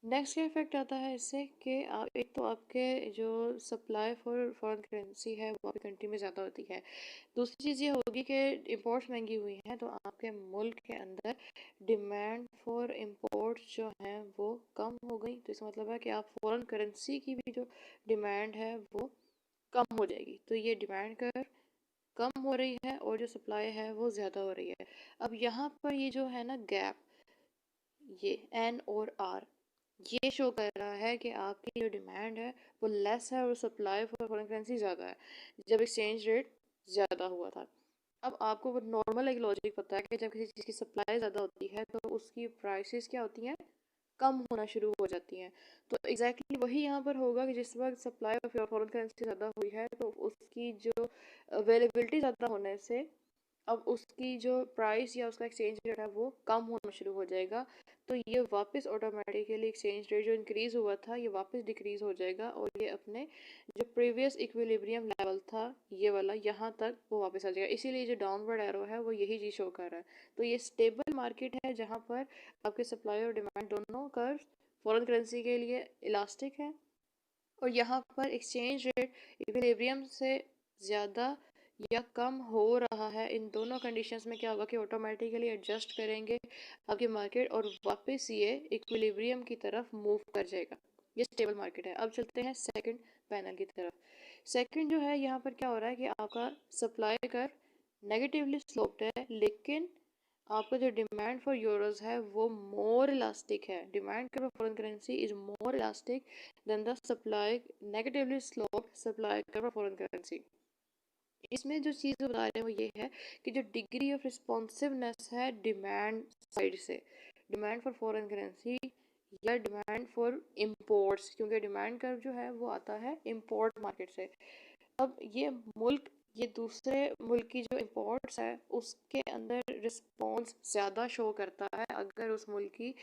Next क्या effect आता है इससे कि आप एक तो आपके जो सप्लाई फॉर फॉरेन करेंसी है वो आपकी कंट्री में ज़्यादा होती है। दूसरी चीज़ ये होगी कि इंपोर्ट्स महंगी हुई हैं तो आपके मुल्क के अंदर डिमांड फॉर इंपोर्ट्स जो हैं वो कम हो गई। तो इसका मतलब है कि आप फॉरेन करेंसी की भी जो डिमांड है वो कम हो जाएगी। तो ये डिमांड कर कम हो रही है और जो सप्लाई है वो ज़्यादा हो रही है। अब यहाँ पर ये जो है ना गैप, ये एन और आर, ये शो कर रहा है कि आपकी जो डिमांड है वो लेस है और सप्लाई फॉर फॉरेन करेंसी ज़्यादा है जब एक्सचेंज रेट ज़्यादा हुआ था। अब आपको वो नॉर्मल एक लॉजिक पता है कि जब किसी चीज़ की सप्लाई ज़्यादा होती है तो उसकी प्राइसेस क्या होती हैं, कम होना शुरू हो जाती हैं। तो एग्जैक्टली वही यहाँ पर होगा कि जिस वक्त सप्लाई ऑफ फॉरेन करेंसी ज़्यादा हुई है तो उसकी जो अवेलेबिलिटी ज़्यादा होने से अब उसकी जो प्राइस या उसका एक्सचेंज रेट है वो कम होना शुरू हो जाएगा। तो ये वापस ऑटोमेटिकली एक्सचेंज रेट जो इंक्रीज़ हुआ था ये वापस डिक्रीज़ हो जाएगा और ये अपने जो प्रीवियस इक्विलिब्रियम लेवल था ये वाला यहाँ तक वो वापस आ जाएगा। इसीलिए जो डाउनवर्ड एरो है वो यही चीज़ शो कर रहा है। तो ये स्टेबल मार्केट है जहाँ पर आपके सप्लाई और डिमांड दोनों कर्व फॉरेन करेंसी के लिए इलास्टिक है और यहाँ पर एक्सचेंज रेट इक्विलिब्रियम से ज़्यादा या कम हो रहा है। इन दोनों कंडीशंस में क्या होगा कि ऑटोमेटिकली एडजस्ट करेंगे आपकी मार्केट और वापस ये इक्विलिब्रियम की तरफ मूव कर जाएगा। ये स्टेबल मार्केट है। अब चलते हैं सेकंड पैनल की तरफ। सेकंड जो है यहाँ पर क्या हो रहा है कि आपका सप्लाई कर नेगेटिवली स्लोप्ड है लेकिन आपका जो डिमांड फॉर यूरोज है वो मोर इलास्टिक है। Demand for foreign currency is more elastic than the supply negatively sloped supply for foreign currency. इसमें जो चीज़ बता रहे हैं वो ये है कि जो डिग्री ऑफ रिस्पॉन्सिवनेस है डिमांड साइड से, डिमांड फॉर फॉरेन करेंसी या डिमांड फॉर इम्पोर्ट्स, क्योंकि डिमांड कर्व जो है वो आता है इम्पोर्ट मार्केट से। अब ये मुल्क ये दूसरे मुल्क की जो इम्पोर्ट्स है उसके अंदर रिस्पॉन्स ज़्यादा शो करता है। अगर उस मुल्क की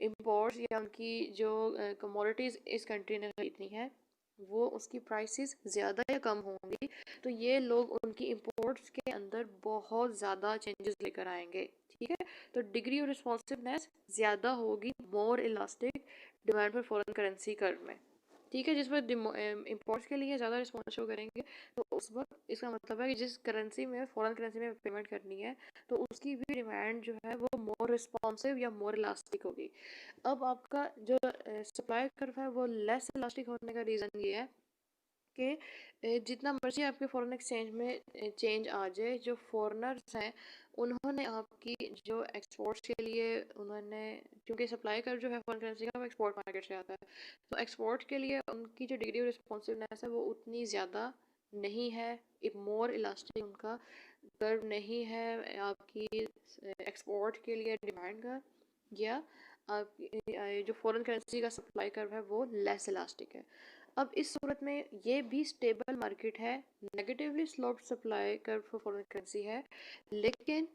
इम्पोर्ट्स या उनकी जो कमोडिटीज़ इस कंट्री ने खरीदनी है वो उसकी प्राइसेस ज़्यादा या कम होंगी तो ये लोग उनकी इम्पोर्ट्स के अंदर बहुत ज़्यादा चेंजेस लेकर आएंगे। ठीक है, तो डिग्री ऑफ रिस्पॉन्सिवनेस ज़्यादा होगी मोर elastic demand for foreign currency curve में। ठीक है, जिस वक्त इम्पोर्ट्स के लिए ज़्यादा रिस्पॉन्स शो करेंगे तो उस वक्त इसका मतलब है कि जिस करेंसी में फॉरेन करेंसी में पेमेंट करनी है तो उसकी भी डिमांड जो है वो मोर रिस्पॉन्सिव या मोर इलास्टिक होगी। अब आपका जो सप्लाई कर्व है वो लेस इलास्टिक होने का रीज़न ये है कि जितना मर्जी आपके फॉरेन एक्सचेंज में चेंज आ जाए, जो फॉरेनर्स हैं उन्होंने आपकी जो एक्सपोर्ट्स के लिए उन्होंने, क्योंकि सप्लाई कर जो है फॉरेन करेंसी का वो एक्सपोर्ट मार्केट से आता है, तो एक्सपोर्ट के लिए उनकी जो डिग्री ऑफ रिस्पॉन्सिवनेस है वो उतनी ज़्यादा नहीं है। एक मोर इलास्टिक उनका कर्व नहीं है आपकी एक्सपोर्ट के लिए डिमांड का, या आपकी जो फॉरेन करेंसी का सप्लाई कर्व है वो लेस इलास्टिक है। अब इस सूरत में ये भी स्टेबल मार्केट है, negatively sloped supply curve for foreign currency है, लेकिन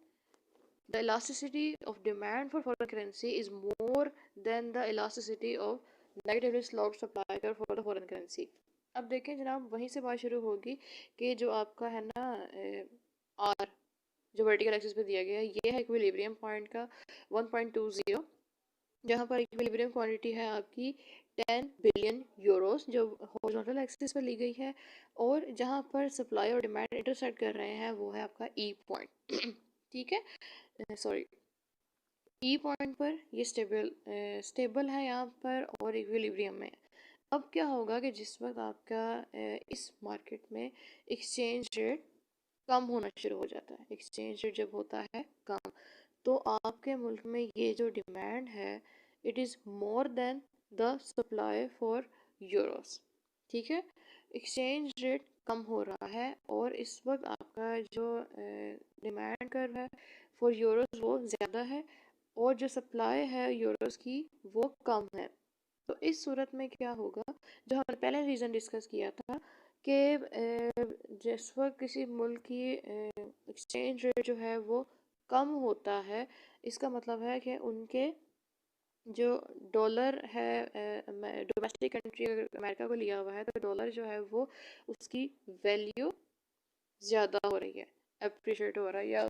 the elasticity of demand for foreign currency is more than the elasticity of negatively sloped supply curve for the foreign currency. अब देखें जनाब, वहीं से बात शुरू होगी कि जो आपका है ना आर जो वर्टिकल एक्सिस पे दिया गया है ये है इक्विलिब्रियम पॉइंट का 1.20, जहाँ पर इक्विलिब्रियम क्वांटिटी है आपकी 10 बिलियन यूरोस जो हॉरिजॉन्टल एक्सिस पर ली गई है, और जहाँ पर सप्लाई और डिमांड इंटरसेक्ट कर रहे हैं वो है आपका ई पॉइंट। ठीक है, सॉरी, ई पॉइंट पर ये स्टेबल है यहाँ पर और इक्विलिब्रियम में। अब क्या होगा कि जिस वक्त आपका इस मार्केट में एक्सचेंज रेट कम होना शुरू हो जाता है, एक्सचेंज रेट जब होता है कम, तो आपके मुल्क में ये जो डिमांड है it is more than the supply for Euros. ठीक है, एक्सचेंज रेट कम हो रहा है और इस वक्त आपका जो डिमांड कर्व है फॉर यूरोस वो ज़्यादा है और जो सप्लाई है यूरोस की वो कम है। तो इस सूरत में क्या होगा, जो हमने पहले रीज़न डिस्कस किया था कि जिस वक्त किसी मुल्क की एक्सचेंज रेट जो है वो कम होता है, इसका मतलब है कि उनके जो डॉलर है, डोमेस्टिक कंट्री अगर अमेरिका को लिया हुआ है तो डॉलर जो है वो उसकी वैल्यू ज़्यादा हो रही है, अप्रिशिएट हो रहा है, या